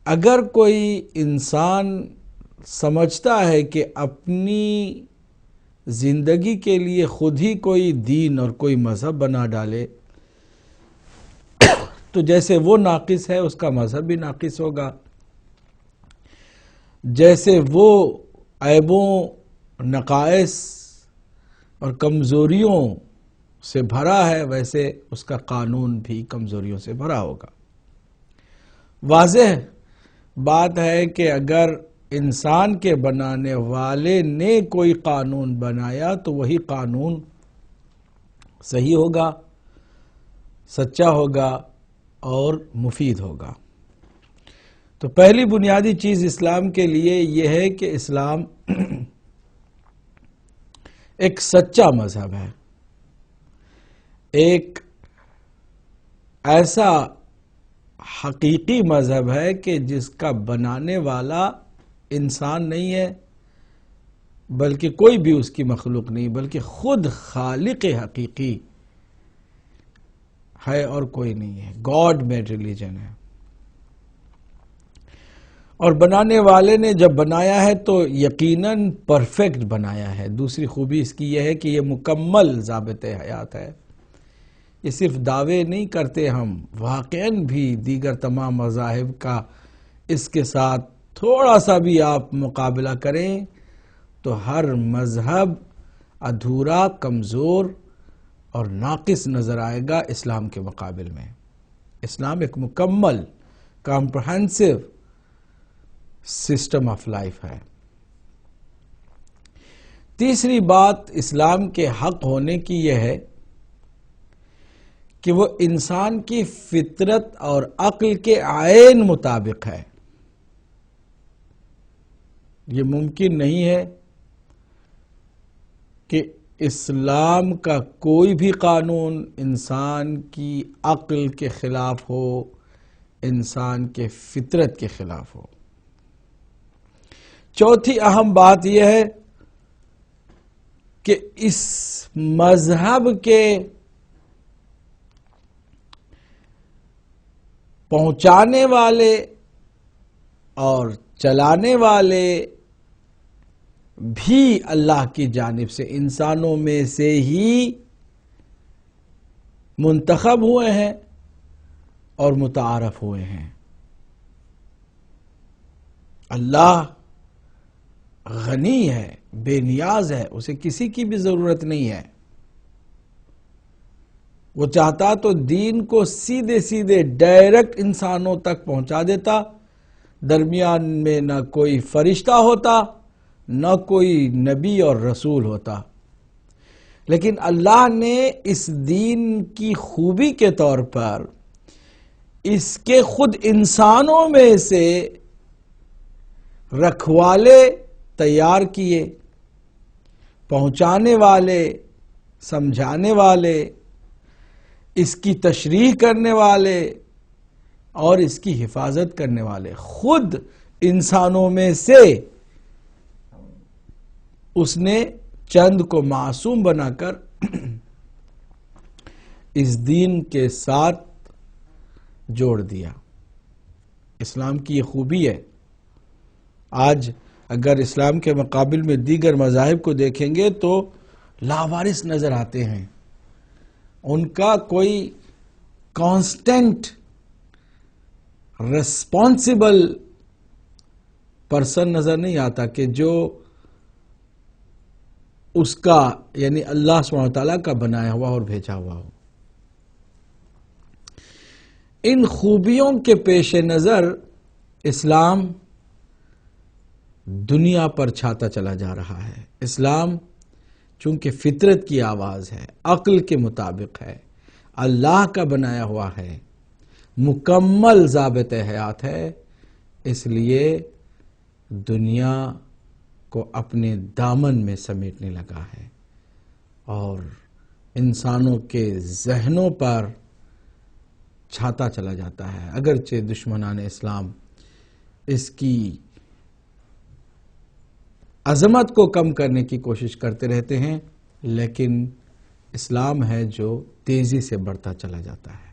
اگر کوئی انسان سمجھتا ہے کہ اپنی زندگی کے لیے خود ہی کوئی دین اور کوئی مذہب بنا ڈالے تو جیسے وہ ناقص ہے اس کا مذہب بھی ناقص ہوگا، جیسے وہ عیبوں، نقائص اور کمزوریوں سے بھرا ہے ویسے اس کا قانون بھی کمزوریوں سے بھرا ہوگا۔ واضح بات ہے کہ اگر انسان کے بنانے والے نے کوئی قانون بنایا تو وہی قانون صحیح ہوگا، سچا ہوگا اور مفید ہوگا۔ تو پہلی بنیادی چیز اسلام کے لیے یہ ہے کہ اسلام ایک سچا مذہب ہے، ایک ایسا حقیقی مذہب ہے کہ جس کا بنانے والا انسان نہیں ہے بلکہ کوئی بھی اس کی مخلوق نہیں، بلکہ خود خالق حقیقی ہے اور کوئی نہیں ہے۔ گاڈ میڈ ریلیجن ہے، اور بنانے والے نے جب بنایا ہے تو یقیناً پرفیکٹ بنایا ہے۔ دوسری خوبی اس کی یہ ہے کہ یہ مکمل ضابط حیات ہے۔ یہ صرف دعوے نہیں کرتے ہم، واقعاً بھی دیگر تمام مذاہب کا اس کے ساتھ تھوڑا سا بھی آپ مقابلہ کریں تو ہر مذہب ادھورا، کمزور اور ناقص نظر آئے گا اسلام کے مقابل میں۔ اسلام ایک مکمل کمپریہنسو سسٹم آف لائف ہے۔ تیسری بات اسلام کے حق ہونے کی یہ ہے کہ وہ انسان کی فطرت اور عقل کے عین مطابق ہے۔ یہ ممکن نہیں ہے کہ اسلام کا کوئی بھی قانون انسان کی عقل کے خلاف ہو، انسان کے فطرت کے خلاف ہو۔ چوتھی اہم بات یہ ہے کہ اس مذہب کے پہنچانے والے اور چلانے والے بھی اللہ کی جانب سے انسانوں میں سے ہی منتخب ہوئے ہیں اور متعارف ہوئے ہیں۔ اللہ غنی ہے، بے نیاز ہے، اسے کسی کی بھی ضرورت نہیں ہے۔ وہ چاہتا تو دین کو سیدھے سیدھے ڈائریکٹ انسانوں تک پہنچا دیتا، درمیان میں نہ کوئی فرشتہ ہوتا نہ کوئی نبی اور رسول ہوتا، لیکن اللہ نے اس دین کی خوبی کے طور پر اس کے خود انسانوں میں سے رکھوالے تیار کیے، پہنچانے والے، سمجھانے والے، اس کی تشریح کرنے والے اور اس کی حفاظت کرنے والے، خود انسانوں میں سے اس نے چند کو معصوم بنا کر اس دین کے ساتھ جوڑ دیا۔ اسلام کی یہ خوبی ہے۔ آج اگر اسلام کے مقابل میں دیگر مذاہب کو دیکھیں گے تو لاوارث نظر آتے ہیں، ان کا کوئی کانسٹنٹ ریسپانسبل پرسن نظر نہیں آتا کہ جو اس کا یعنی اللہ سبحانہ وتعالیٰ کا بنایا ہوا اور بھیجا ہوا ہو۔ ان خوبیوں کے پیش نظر اسلام دنیا پر چھاتا چلا جا رہا ہے۔ اسلام چونکہ فطرت کی آواز ہے، عقل کے مطابق ہے، اللہ کا بنایا ہوا ہے، مکمل ضابط حیات ہے، اس لیے دنیا کو اپنے دامن میں سمیٹنے لگا ہے اور انسانوں کے ذہنوں پر چھاتا چلا جاتا ہے۔ اگرچہ دشمنان اسلام اس کی عظمت کو کم کرنے کی کوشش کرتے رہتے ہیں، لیکن اسلام ہے جو تیزی سے بڑھتا چلا جاتا ہے۔